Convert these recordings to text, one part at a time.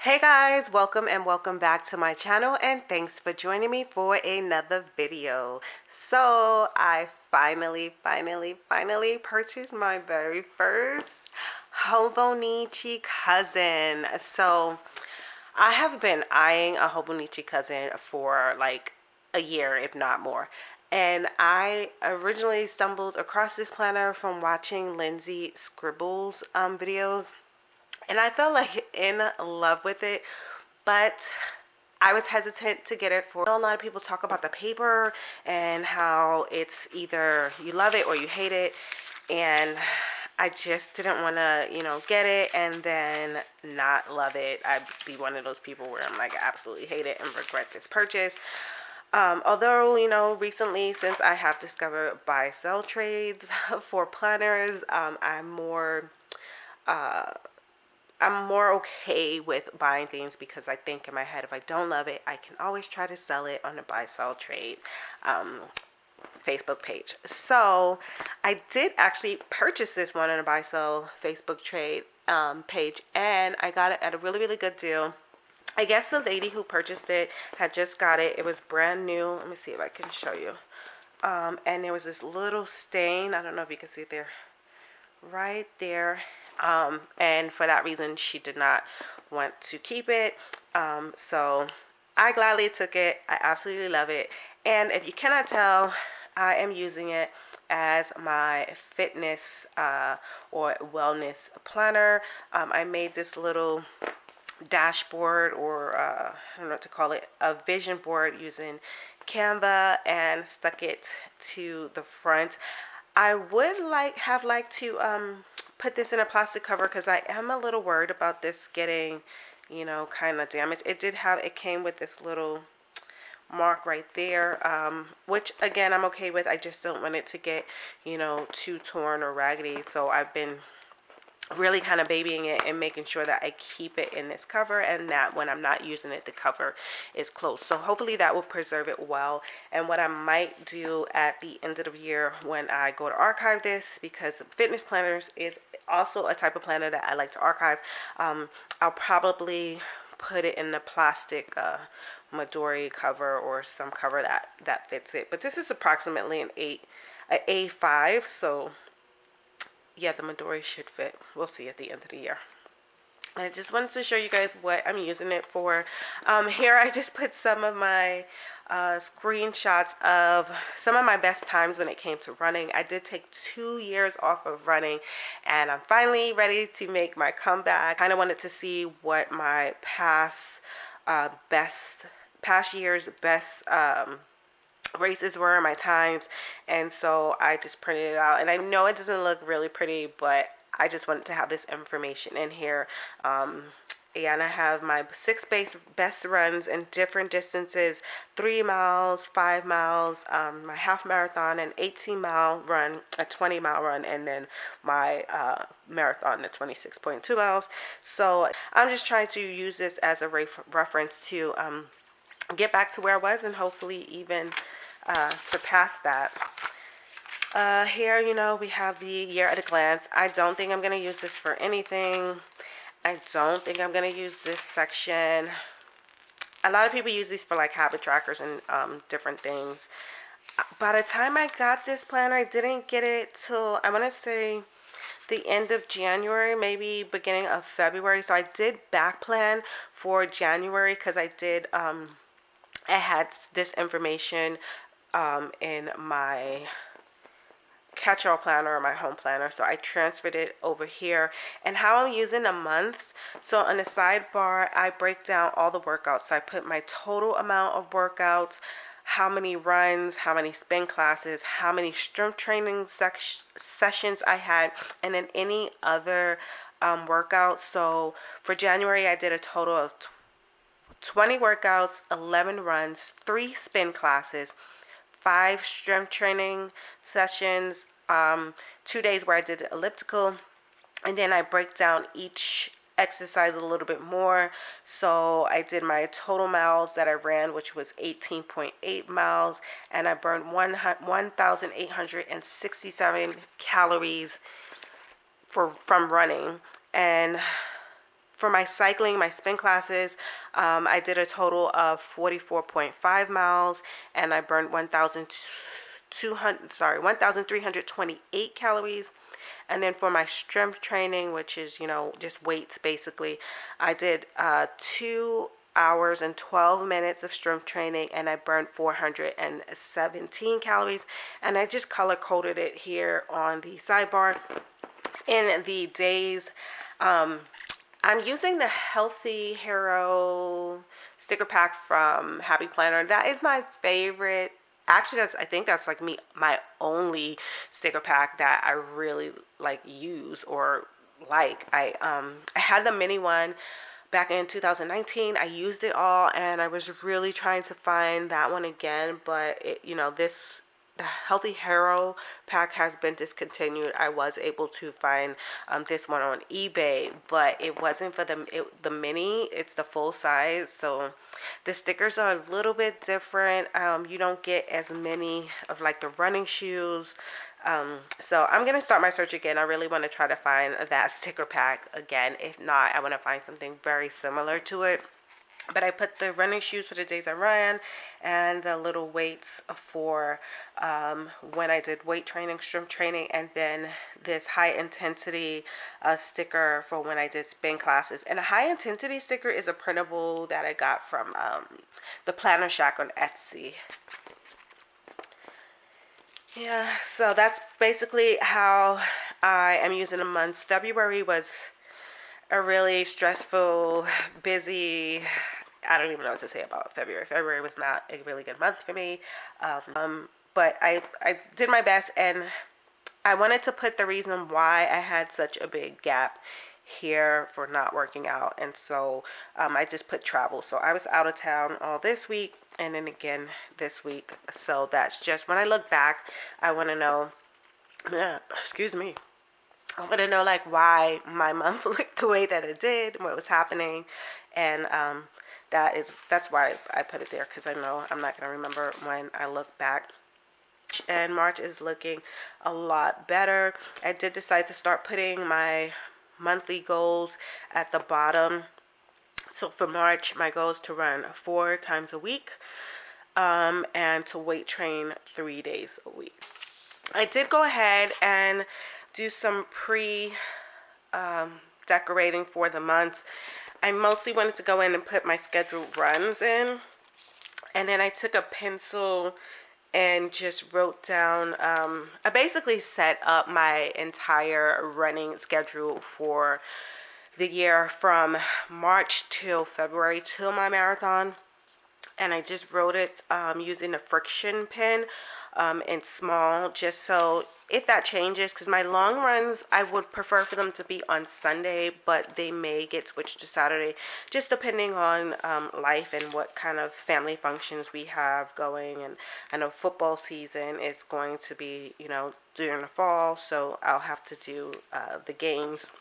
Hey guys, welcome and welcome back to my channel, and thanks for joining me for another video. So I finally purchased my very first Hobonichi Cousin. So I have been eyeing a Hobonichi Cousin for like a year, if not more. And I originally stumbled across this planner from watching Lindsay Scribbles videos, and I felt like in love with it, but I was hesitant to get it for. I know a lot of people talk about the paper and how it's either you love it or you hate it, and I just didn't want to, get it and then not love it. I'd be one of those people where I'm like, I absolutely hate it and regret this purchase. Although, recently, since I have discovered buy sell trades for planners, I'm more okay with buying things because I think in my head, if I don't love it, I can always try to sell it on a buy sell trade Facebook page. So I did actually purchase this one on a buy sell Facebook trade page, and I got it at a really good deal. I guess the lady who purchased it had just got it. It was brand new. Let me see if I can show you. And there was this little stain. I don't know if you can see it there, right there. And for that reason, she did not want to keep it. So I gladly took it. I absolutely love it. And if you cannot tell, I am using it as my fitness or wellness planner. I made this little dashboard, or I don't know what to call it, a vision board using Canva, and stuck it to the front. I would have liked to put this in a plastic cover because I am a little worried about this getting, kind of damaged. It came with this little mark right there, which again I'm okay with. I just don't want it to get, too torn or raggedy. So I've been really kind of babying it and making sure that I keep it in this cover, and that when I'm not using it, the cover is closed. So hopefully that will preserve it well. And what I might do at the end of the year when I go to archive this, because fitness planners is also a type of planner that I like to archive, I'll probably put it in the plastic Midori cover, or some cover that fits it. But this is approximately an A5, so yeah, the Midori should fit. We'll see at the end of the year. I just wanted to show you guys what I'm using it for. Here I just put some of my screenshots of some of my best times when it came to running. I did take 2 years off of running, and I'm finally ready to make my comeback. I kind of wanted to see what my past year's best races were, my times, and so I just printed it out. And I know it doesn't look really pretty, but I just wanted to have this information in here. And I have my 6 best runs in different distances: 3 miles, 5 miles, my half marathon, an 18-mile run, a 20-mile run, and then my marathon, the 26.2 miles. So I'm just trying to use this as a reference to get back to where I was, and hopefully even surpass that. Here, we have the year at a glance. I don't think I'm going to use this for anything. I don't think I'm going to use this section. A lot of people use these for like habit trackers and different things. By the time I got this planner, I didn't get it till, I want to say, the end of January, maybe beginning of February. So I did back plan for January because I had this information in my catch-all planner, or my home planner, so I transferred it over here. And how I'm using the months, so on the sidebar I break down all the workouts. So I put my total amount of workouts, how many runs, how many spin classes, how many strength training sessions I had, and then any other workouts. So for January I did a total of 20 workouts, 11 runs, 3 spin classes, 5 strength training sessions, 2 days where I did the elliptical, and then I break down each exercise a little bit more. So I did my total miles that I ran, which was 18.8 miles, and I burned 1,867 calories from running. And for my cycling, my spin classes, I did a total of 44.5 miles, and I burned 1,328 calories. And then for my strength training, which is, just weights basically, I did 2 hours and 12 minutes of strength training, and I burned 417 calories. And I just color coded it here on the sidebar. In the days, I'm using the Healthy Hero sticker pack from Happy Planner. That is my favorite. Actually, I think that's like my only sticker pack that I really like use or like. I had the mini one back in 2019. I used it all, and I was really trying to find that one again, but the Healthy Hero pack has been discontinued. I was able to find this one on eBay, but it wasn't for the mini. It's the full size, so the stickers are a little bit different. You don't get as many of like the running shoes. So I'm gonna start my search again. I really want to try to find that sticker pack again. If not, I want to find something very similar to it. But I put the running shoes for the days I ran, and the little weights for when I did weight training, strength training, and then this high intensity sticker for when I did spin classes. And a high intensity sticker is a printable that I got from the Planner Shack on Etsy. Yeah, so that's basically how I am using the months. February was a really stressful, busy, I don't even know what to say about February. February was not a really good month for me. But I did my best, and I wanted to put the reason why I had such a big gap here for not working out. And so I just put travel. So I was out of town all this week and then again this week. So that's just, when I look back, I want to know, excuse me. I want to know like why my month looked the way that it did, what was happening, and that's why I put it there, because I know I'm not going to remember when I look back. And March is looking a lot better. I did decide to start putting my monthly goals at the bottom. So for March, my goal is to run 4 times a week, and to weight train 3 days a week. I did go ahead and do some decorating for the months. I mostly wanted to go in and put my scheduled runs in, and then I took a pencil and just wrote down, I basically set up my entire running schedule for the year from March till February till my marathon. And I just wrote it using a friction pen in small, just so if that changes, because my long runs, I would prefer for them to be on Sunday, but they may get switched to Saturday, just depending on life and what kind of family functions we have going. And I know football season is going to be, during the fall, so I'll have to do the games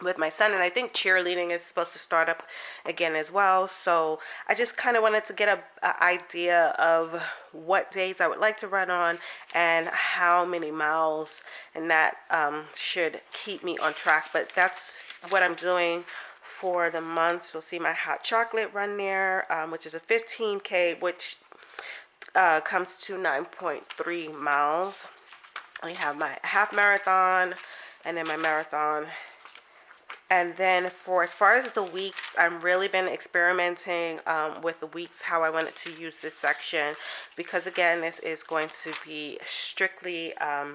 with my son, and I think cheerleading is supposed to start up again as well. So I just kind of wanted to get a idea of what days I would like to run on and how many miles, and that should keep me on track. But that's what I'm doing for the month. You'll see my hot chocolate run there, which is a 15K, which comes to 9.3 miles. I have my half marathon and then my marathon. And then for as far as the weeks, I've really been experimenting with the weeks, how I wanted to use this section, because again, this is going to be strictly a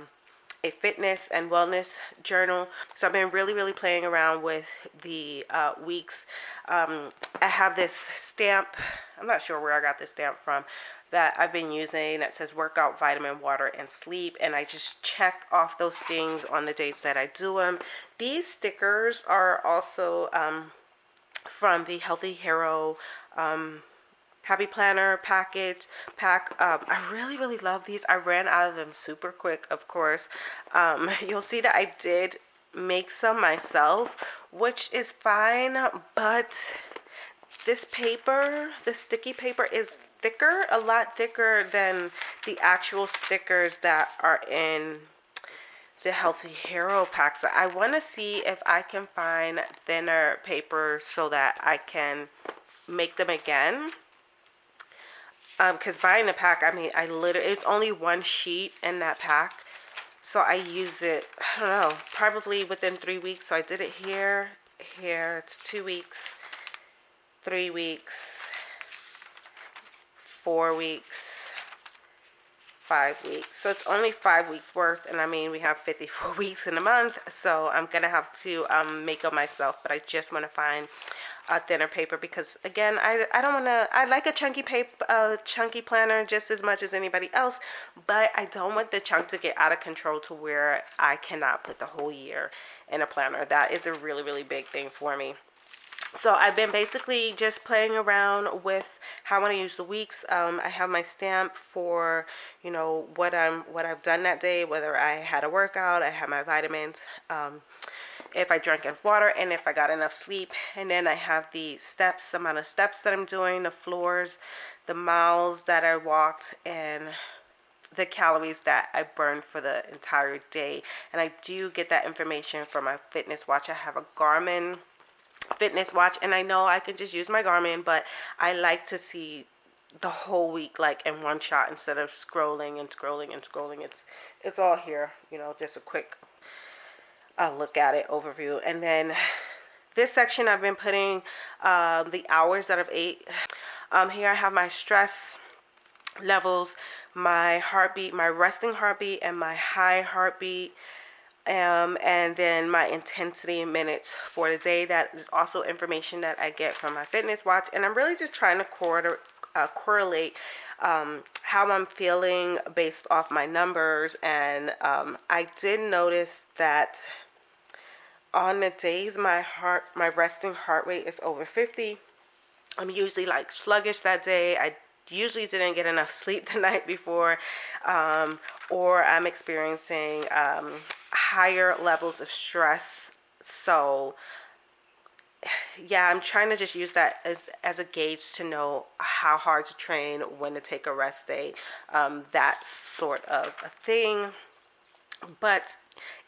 fitness and wellness journal. So I've been really playing around with the weeks. I have this stamp, I'm not sure where I got this stamp from, that I've been using that says workout, vitamin, water, and sleep, and I just check off those things on the days that I do them. These stickers are also from the Healthy Hero Happy Planner pack. I really love these. I ran out of them super quick, of course. You'll see that I did make some myself, which is fine, but this paper, the sticky paper, is thicker, a lot thicker than the actual stickers that are in the Healthy Hero packs. So I want to see if I can find thinner paper so that I can make them again. Because buying the pack, I mean, I literally, it's only one sheet in that pack. So I use it, I don't know, probably within 3 weeks. So I did it here, it's 2 weeks, 3 weeks, 4 weeks, 5 weeks. So it's only 5 weeks worth, and I mean, we have 54 weeks in a month, so I'm gonna have to make them myself. But I just want to find a thinner paper because, again, I don't want to, I like a chunky paper, chunky planner just as much as anybody else, but I don't want the chunk to get out of control to where I cannot put the whole year in a planner. That is a really, really big thing for me. So I've been basically just playing around with how I want to use the weeks. I have my stamp for, you know, what I've done that day, whether I had a workout, I have my vitamins, if I drank enough water, and if I got enough sleep. And then I have the steps, the amount of steps that I'm doing, the floors, the miles that I walked, and the calories that I burned for the entire day. And I do get that information from my fitness watch. I have a Garmin fitness watch, and I know I can just use my Garmin, but I like to see the whole week like in one shot instead of scrolling and scrolling and scrolling. It's all here, you know, just a quick look at it, overview. And then this section I've been putting the hours that I've ate. Here I have my stress levels, my heartbeat, my resting heartbeat, and my high heartbeat. And then my intensity in minutes for the day. That is also information that I get from my fitness watch, and I'm really just trying to correlate how I'm feeling based off my numbers. And I did notice that on the days my resting heart rate is over 50, I'm usually like sluggish that day. I usually didn't get enough sleep the night before, or I'm experiencing higher levels of stress. So yeah, I'm trying to just use that as a gauge to know how hard to train, when to take a rest day, that sort of a thing. But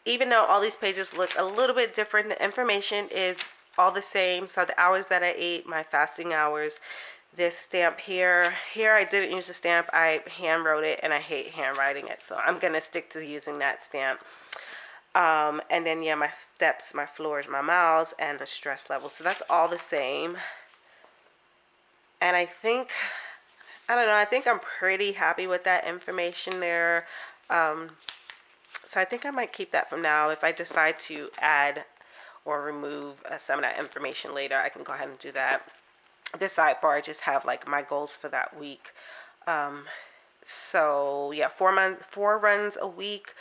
even though all these pages look a little bit different, the information is all the same. So the hours that I ate, my fasting hours, this stamp here I didn't use the stamp, I hand wrote it, and I hate handwriting it, so I'm gonna stick to using that stamp. And then yeah, my steps, my floors, my miles, and the stress level. So that's all the same. And I think, I don't know, I think I'm pretty happy with that information there. So I think I might keep that from now. If I decide to add or remove some of that information later, I can go ahead and do that. This sidebar, I just have like my goals for that week. So yeah, 4 runs a week,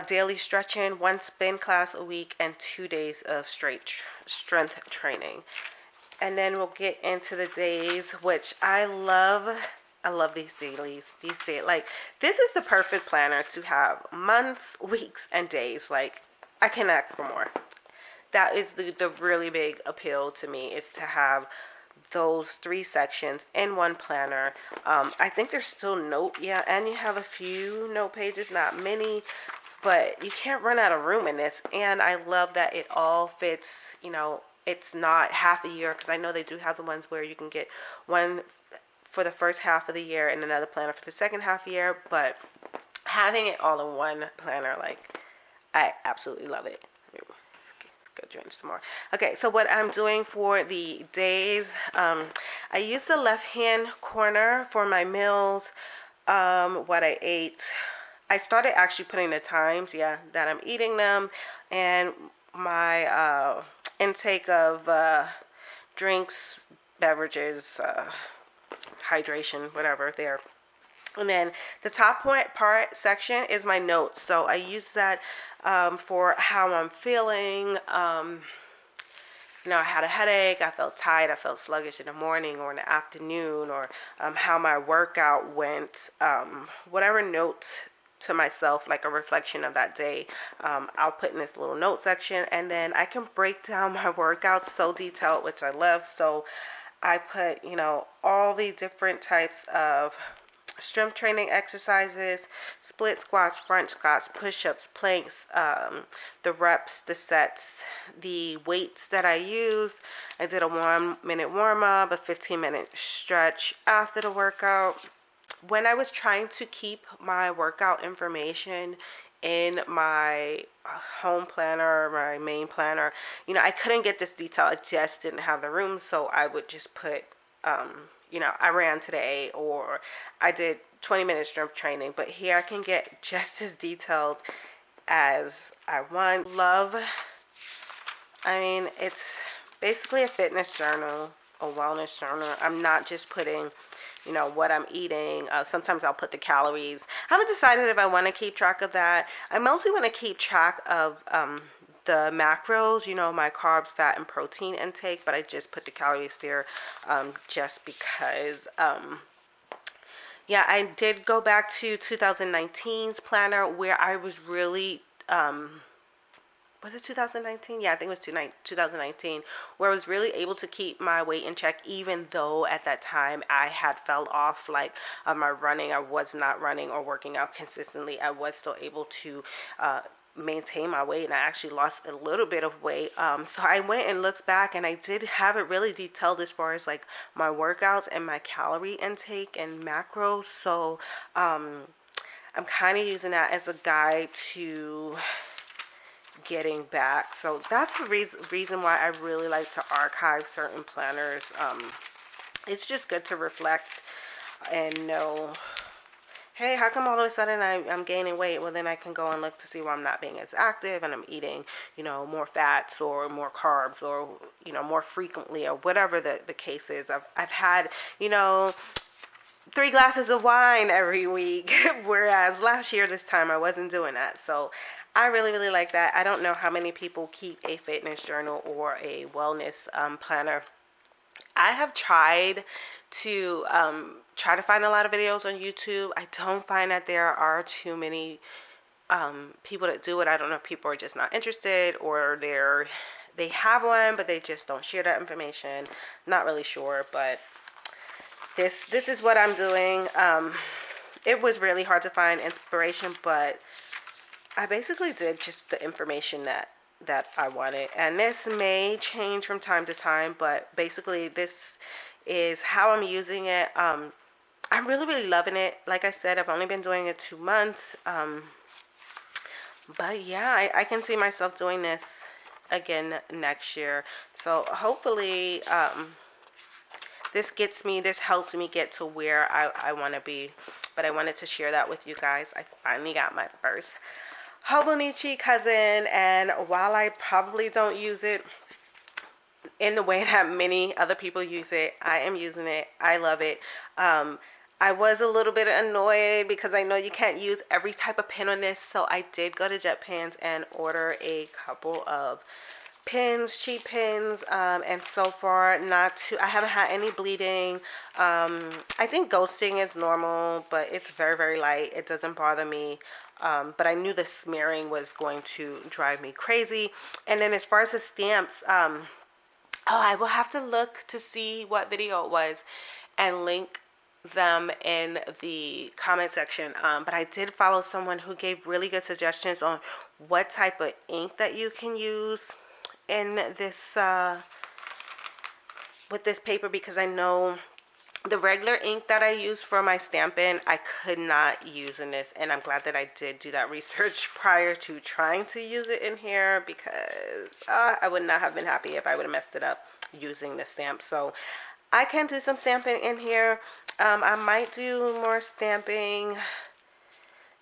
daily stretching, 1 spin class a week, and 2 days of strength training. And then we'll get into the days, which I love. I love these dailies. Like, this is the perfect planner to have months, weeks, and days. Like, I can't ask for more. That is the really big appeal to me, is to have those 3 sections in one planner. I think there's still and you have a few note pages, not many, but you can't run out of room in this. And I love that it all fits, you know, it's not half a year, because I know they do have the ones where you can get one for the first half of the year and another planner for the second half of the year, but having it all in one planner, like, I absolutely love it. Go drink some more. Okay, so what I'm doing for the days, I use the left hand corner for my meals, what I ate. I started actually putting the times, that I'm eating them, and my intake of drinks, beverages, hydration, whatever there. And then the top part section is my notes. So I use that for how I'm feeling. You know, I had a headache, I felt tired, I felt sluggish in the morning or in the afternoon, or how my workout went. Whatever notes to myself, like a reflection of that day, I'll put in this little note section. And then I can break down my workouts so detailed, which I love. So I put, you know, all the different types of strength training exercises, split squats, front squats, push-ups, planks, the reps, the sets, the weights that I use. I did a 1-minute warm-up, a 15-minute stretch after the workout. When I was trying to keep my workout information in my home planner, my main planner, I couldn't get this detail. I just didn't have the room, so I would just put I ran today, or I did 20 minutes strength training. But here I can get just as detailed as I want. It's basically a fitness journal, a wellness journal. I'm not just putting what I'm eating. Sometimes I'll put the calories. I haven't decided if I want to keep track of that. I mostly want to keep track of the macros, my carbs, fat, and protein intake, but I just put the calories there just because. Yeah, I did go back to 2019's planner where I was really was it 2019? Yeah, I think it was 2019, where I was really able to keep my weight in check, even though at that time I had fell off like my running. I was not running or working out consistently. I was still able to maintain my weight, and I actually lost a little bit of weight. So I went and looked back, and I did have it really detailed as far as like my workouts and my calorie intake and macros. So I'm kind of using that as a guide to getting back. So that's the reason why I really like to archive certain planners. It's just good to reflect and know, hey, how come all of a sudden I'm gaining weight? Well, then I can go and look to see where I'm not being as active and I'm eating, more fats or more carbs or, more frequently or whatever the case is. I've had, 3 glasses of wine every week, whereas last year this time I wasn't doing that. So I really, really like that. I don't know how many people keep a fitness journal or a wellness planner. I have tried to find a lot of videos on YouTube. I don't find that there are too many people that do it. I don't know if people are just not interested, or they have one but they just don't share that information. Not really sure, but this is what I'm doing. It was really hard to find inspiration, but I basically did just the information that I wanted. And this may change from time to time, but basically this is how I'm using it. I'm really, really loving it. Like I said, I've only been doing it 2 months. But yeah, I can see myself doing this again next year. So hopefully this helps me get to where I want to be. But I wanted to share that with you guys. I finally got my first Hobonichi Cousin, and while I probably don't use it in the way that many other people use it, I am using it. I love it. I was a little bit annoyed because I know you can't use every type of pin on this, so I did go to Jet Pins and order a couple of pins, cheap pins, and so far I haven't had any bleeding. I think ghosting is normal, but it's very, very light. It doesn't bother me. But I knew the smearing was going to drive me crazy. And then as far as the stamps, I will have to look to see what video it was and link them in the comment section. But I did follow someone who gave really good suggestions on what type of ink that you can use in this with this paper, because I know the regular ink that I use for my stamping I could not use in this, and I'm glad that I did do that research prior to trying to use it in here, because I would not have been happy if I would have messed it up using the stamp. So I can do some stamping in here. I might do more stamping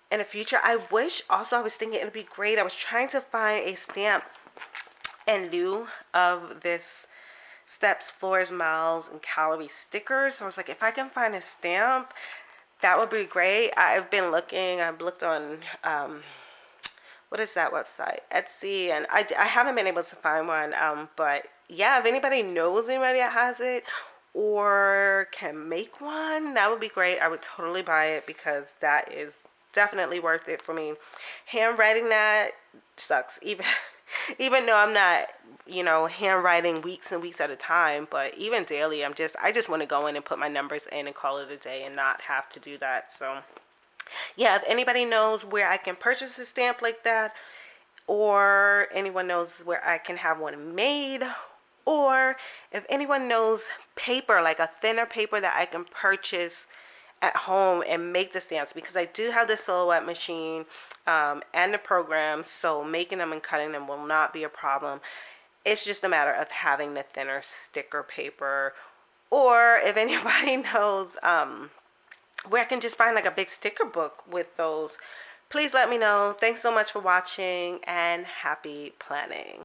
in the future. I was thinking it would be great. I was trying to find a stamp in lieu of this steps, floors, miles, and calorie stickers. So I was like, if I can find a stamp, that would be great. I've been looking. I've looked on what is that website, Etsy, and I haven't been able to find one. But yeah, if anybody knows anybody that has it or can make one, that would be great. I would totally buy it, because that is definitely worth it for me. Handwriting that sucks. Even though I'm not, handwriting weeks and weeks at a time, but even daily, I just want to go in and put my numbers in and call it a day and not have to do that. So, yeah, if anybody knows where I can purchase a stamp like that, or anyone knows where I can have one made, or if anyone knows paper, like a thinner paper that I can purchase at home and make the stamps, because I do have the silhouette machine and the program, so making them and cutting them will not be a problem. It's just a matter of having the thinner sticker paper, or if anybody knows where I can just find like a big sticker book with those, please let me know. Thanks so much for watching, and happy planning.